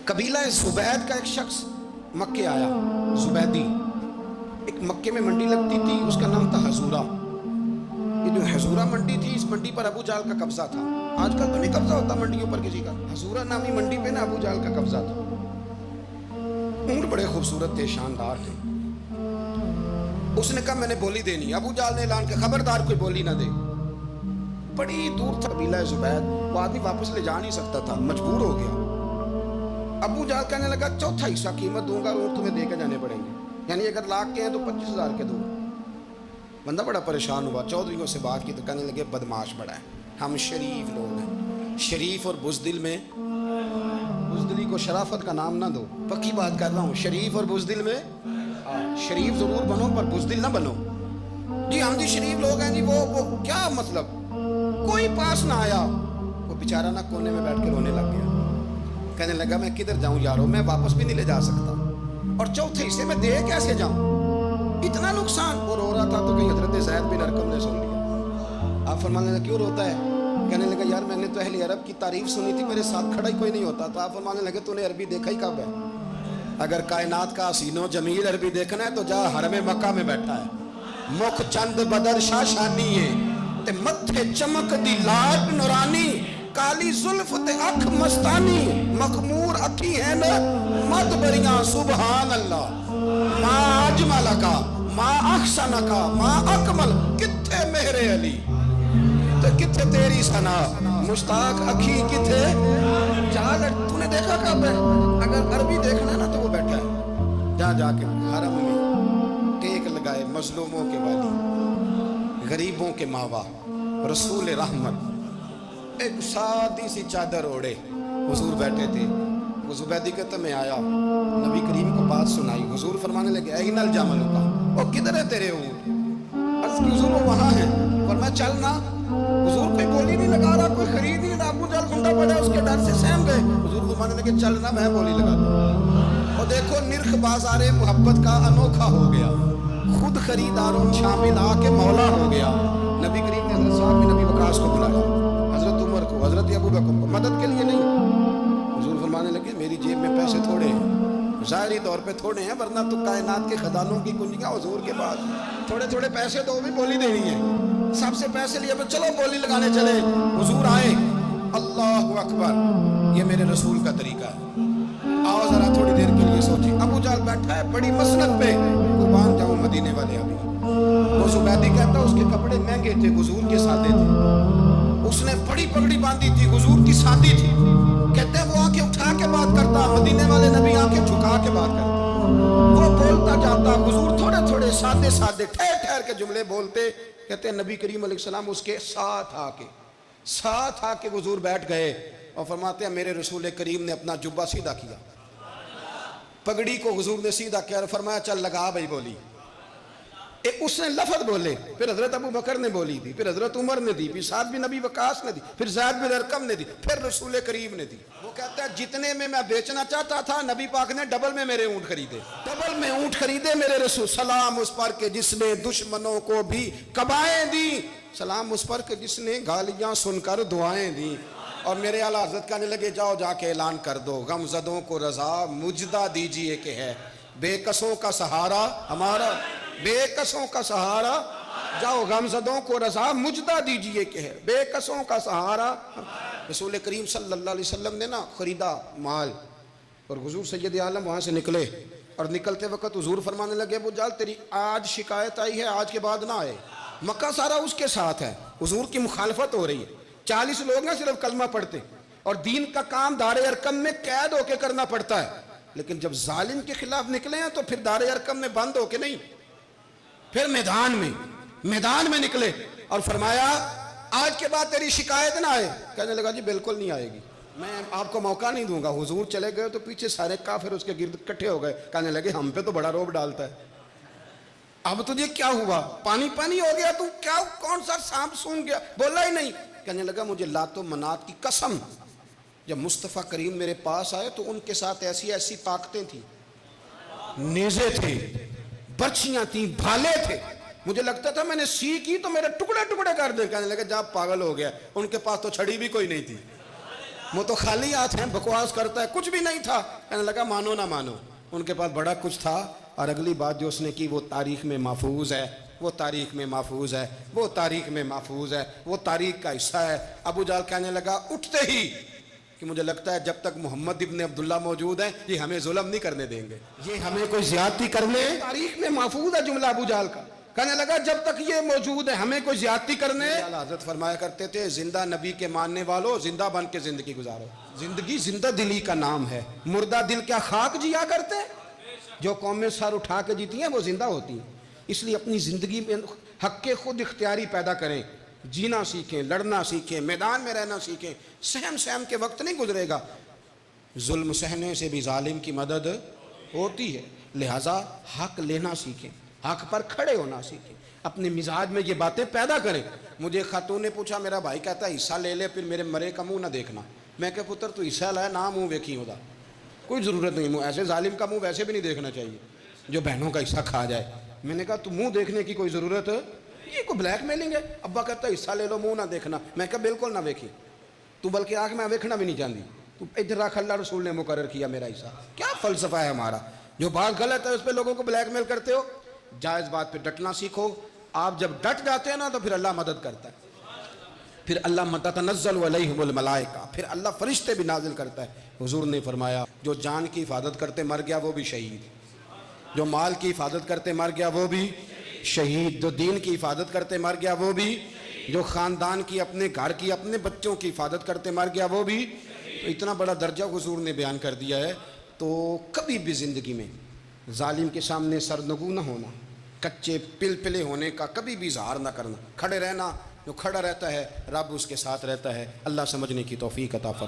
قبیلہ زبید کا ایک شخص مکے آیا، زبیدی، ایک مکے میں منڈی لگتی تھی، اس کا نام تھا حضورہ۔ یہ جو حضورہ منڈی تھی، اس منڈی پر ابو جہل کا قبضہ تھا۔ آج کل تو نہیں قبضہ ہوتا منڈیوں پر کسی کا، حضورہ نامی منڈی پہ نا ابو جہل کا قبضہ تھا۔ اونٹ بڑے خوبصورت تھے، شاندار تھے۔ اس نے کہا میں نے بولی دینی، ابو جہل نے اعلان کیا خبردار کوئی بولی نہ دے۔ بڑی دور تھا قبیلہ زبید، وہ آدمی واپس لے جا نہیں سکتا تھا، مجبور ہو گیا۔ ابو جہل کہنے لگا چوتھا حصہ قیمت دوں گا، اونٹ تمہیں دے کے جانے پڑیں گے، یعنی اگر لاکھ کے ہیں تو 25,000 کے دو۔ بندہ بڑا پریشان ہوا، چودھریوں سے بات کی تو کہنے لگے بدماش بڑا ہے، ہم شریف لوگ ہیں، شریف اور بزدل میں، بزدلی کو شرافت کا نام نہ دو، پکی بات کر رہا ہوں، شریف اور بزدل میں شریف ضرور بنو پر بزدل نہ بنو۔ جی ہم جی شریف لوگ ہیں جی، وہ کیا مطلب؟ کوئی پاس نہ آیا، وہ بیچارہ نہ کونے میں بیٹھ کے رونے لگ گیا، کہنے لگا میں کدھر جاؤں یارو، میں واپس بھی نہیں لے جا سکتا، اور چوتھے حصے میں دے کیسے جاؤں، اتنا نقصان۔ وہ رو رہا تھا تو کہیں حضرت زید بن ارقم نے سن لیا۔ آپ فرمانے لگے کیوں روتا ہے؟ کہنے لگا یار میں نے تو اہل عرب کی تعریف سنی تھی، میرے ساتھ کھڑا ہی کوئی نہیں ہوتا۔ تو آپ فرمانے لگے تو نے عربی دیکھا ہی کب ہے؟ اگر کائنات کا حسین و جمیل عربی دیکھنا ہے تو جا حرم مکہ میں بیٹھا ہے، مکھ چند بدر شاشانی ہے تے متھے چمک دی لاٹ نورانی، کالی زلف تے اکھ مستانی، مخمور اکھی ہے نا مد بریاں سبحان اللہ، ما اجملکا ما احسنکا ما اکمل، کتھے مہر علی تو کتھے تیری ثنا، مشتاق اکھی کتھے جال۔ تو نے دیکھا کب ہے؟ اگر عربی دیکھنا نا تو وہ بیٹھا ہے، جا کے حرم میں ٹیک لگائے، مظلوموں کے والی، غریبوں کے ماوا، رسول رحمت، ایک سادی سی چادر اوڑے حضور بیٹھے تھے۔ وہ زبیدی کہتا میں آیا، نبی کریم کو بات سنائی، حضور فرمانے لگے این الجمل کا، وہ کدھر ہے تیرے اونٹ؟ عرض کی حضور وہ وہاں ہیں۔ فرمایا چلنا، حضور کوئی بولی نہیں لگا رہا، کوئی خرید نہیں رہا، ابو جہل گھنٹا پڑا اس کے ڈر سے سہم گئے۔ حضور فرمانے لگے چلنا میں بولی لگاتا ہوں۔ اور دیکھو نرخ بازار محبت کا انوکھا ہو گیا، خود خریداروں شامل آ کے مولا ہو گیا۔ نبی کریم نے حضرت صاحب بن نبی وقاص کو بلایا، حضرت عمر کو، حضرت ابو بکر کو، مدد کے لیے نہیں۔ حضور فرمانے لگے میری جیب میں پیسے تھوڑے ہیں، ظاہری طور پہ تھوڑے ہیں، ورنہ تو کائنات کے خزانوں کی کنجیاں حضور کے پاس، تھوڑے تھوڑے پیسے تو بھی بولی دینی ہے، سب سے پیسے لیے چلو بولی لگانے چلے۔ حضور آئے، اللہ اکبر، یہ میرے رسول کا طریقہ ہے، آؤ ذرا تھوڑی دیر کے لیے سوچیں۔ ابو جہل بیٹھا ہے بڑی مسنت پہ، قربان جاؤں مدینے والے ابھی۔ وہ زبیدی کہتا اس کے کپڑے مہنگے تھے، حضور کے سادے تھے، اس نے بڑی پگڑی باندھی تھی، حضور کی سادی تھی۔ کہتے ہیں وہ آنکھیں اٹھا کے بات کرتا، مدینے والے نبی آنکھیں جھکا کے بات کرتا، وہ بولتا جاتا، حضور تھوڑے تھوڑے سادے سادے ٹھہر ٹھہر کے جملے بولتے۔ کہتے ہیں نبی کریم علیہ السلام اس کے ساتھ آ کے حضور بیٹھ گئے، اور فرماتے ہیں میرے رسول کریم نے اپنا جبہ سیدھا کیا، پگڑی کو حضور نے سیدھا کیا اور فرمایا چل لگا بھائی بولی۔ اس نے لفظ بولے، پھر حضرت ابو بکر نے بولی دی، پھر حضرت عمر نے دی، پھر سعد بن نبی وقاص نے دی، پھر زید بن ارقم نے دی، پھر رسول کریم نے دی۔ وہ کہتا ہے جتنے میں بیچنا چاہتا تھا نبی پاک نے ڈبل میں میرے اونٹ خریدے، ڈبل میں اونٹ خریدے میرے رسول۔ سلام اس پر کہ جس نے دشمنوں کو بھی قبائیں دی، سلام اس پر کہ جس نے گالیاں سن کر دعائیں دی۔ اور میرے اعلیٰ حضرت کہنے لگے جاؤ جا کے اعلان کر دو، غم زدوں کو رضا مجدہ دیجئے کہ ہے بے کسوں کا سہارا ہمارا، بے کسوں کا سہارا، جاؤ غم زدوں کو رضا مجدہ دیجئے کہ ہے بے کسوں کا سہارا۔ رسول کریم صلی اللہ علیہ وسلم نے نا خریدا مال، اور حضور سید عالم وہاں سے نکلے، اور نکلتے وقت حضور فرمانے لگے ابو جہل تیری آج شکایت آئی ہے، آج کے بعد نہ آئے، مکہ سارا اس کے ساتھ ہے، حضور کی مخالفت ہو رہی ہے، 40 لوگ ہیں صرف کلمہ پڑھتے، اور دین کا کام دار ارقم میں قید ہو کے کرنا پڑتا ہے، لیکن جب ظالم کے خلاف نکلے ہیں تو پھر دار ارقم میں بند ہو کے نہیں، پھر میدان میں نکلے، اور فرمایا آج کے بعد تیری شکایت نہ آئے۔ کہنے لگا جی بالکل نہیں آئے گی، میں آپ کو موقع نہیں دوں گا۔ حضور چلے گئے تو پیچھے سارے کافر اس کے گرد اکٹھے ہو گئے، کہنے لگے ہم پہ تو بڑا روب ڈالتا ہے، اب تجھے کیا ہوا، پانی ہو گیا، تو کیا کون سا سانپ سونگ گیا، بولا ہی نہیں۔ کہنے لگا مجھے لات و منات کی قسم، جب مصطفیٰ کریم میرے پاس آئے تو ان کے ساتھ ایسی ایسی طاقتیں تھیں، نیزے تھے، برچیاں تھیں، بھالے تھے، مجھے لگتا تھا میں نے سی کی تو میرے ٹکڑے ٹکڑے کر دیں۔ کہنے لگے جب پاگل ہو گیا، ان کے پاس تو چھڑی بھی کوئی نہیں تھی، وہ تو خالی ہاتھ ہیں، بکواس کرتا ہے، کچھ بھی نہیں تھا. کہنے لگا مانو نہ مانو، ان کے پاس بڑا کچھ تھا. اور اگلی بات جو اس نے کی وہ تاریخ میں محفوظ ہے، وہ تاریخ میں محفوظ ہے، وہ تاریخ میں محفوظ ہے، وہ تاریخ کا حصہ ہے. ابو جہل کہنے لگا اٹھتے ہی کہ مجھے لگتا ہے جب تک محمد ابن عبداللہ موجود ہیں یہ ہمیں ظلم نہیں کرنے دیں گے، یہ ہمیں کوئی زیادتی کرنے. تاریخ میں محفوظ ہے جملہ ابو جہل کا. کہنے لگا جب تک یہ موجود ہے ہمیں کوئی زیادتی کرنے. حضرت فرمایا کرتے تھے زندہ نبی کے ماننے والوں زندہ بن کے زندگی گزارو. زندگی زندہ دلی کا نام ہے. مردہ دل کیا خاک جیا کرتے؟ جو قومیں سر اٹھا کے جیتی ہیں وہ زندہ ہوتی ہیں. اس لیے اپنی زندگی میں حق کے خود اختیاری پیدا کریں، جینا سیکھیں، لڑنا سیکھیں، میدان میں رہنا سیکھیں. سہم کے وقت نہیں گزرے گا، ظلم سہنے سے بھی ظالم کی مدد ہوتی ہے. لہٰذا حق لینا سیکھیں، حق پر کھڑے ہونا سیکھیں، اپنے مزاج میں یہ باتیں پیدا کریں. مجھے خاتون نے پوچھا، میرا بھائی کہتا ہے حصہ لے لے پھر میرے مرے کا منہ نہ دیکھنا. میں کہ پتر تو حصہ لائے نہ منہ ویکھی ہوتا، کوئی ضرورت نہیں. منہ ایسے ظالم کا منہ ویسے بھی نہیں دیکھنا چاہیے جو بہنوں کا حصہ کھا جائے. میں نے کہا تو منہ دیکھنے کی کوئی ضرورت، یہ کوئی بلیک میلنگ ہے؟ ابا کہتا ہے حصہ لے لو منہ نہ دیکھنا. میں کہا بالکل نہ ویکھی، تو بلکہ آنکھ میں ویکھنا بھی نہیں چاہتی. تو ادھر رکھ، اللہ رسول نے مقرر کیا میرا حصہ. کیا فلسفہ ہے ہمارا؟ جو بات غلط ہے اس پہ لوگوں کو بلیک میل کرتے ہو. جائز بات پہ ڈٹنا سیکھو. آپ جب ڈٹ جاتے ہیں نا تو پھر اللہ مدد کرتا ہے، پھر اللہ تتنزل علیہم الملائکہ، پھر اللہ فرشتے بھی نازل کرتا ہے. حضور نے فرمایا جو جان کی حفاظت کرتے مر گیا وہ بھی شہید، جو مال کی حفاظت کرتے مر گیا وہ بھی شہید، جو دین کی حفاظت کرتے مر گیا وہ بھی، جو خاندان کی، اپنے گھر کی، اپنے بچوں کی حفاظت کرتے مر گیا وہ بھی. تو اتنا بڑا درجہ حضور نے بیان کر دیا ہے. تو کبھی بھی زندگی میں ظالم کے سامنے سرنگو نہ ہونا، کچے پلپلے ہونے کا کبھی بھی اظہار نہ کرنا، کھڑے رہنا. جو کھڑا رہتا ہے رب اس کے ساتھ رہتا ہے. اللہ سمجھنے کی توفیق عطا فرمائے.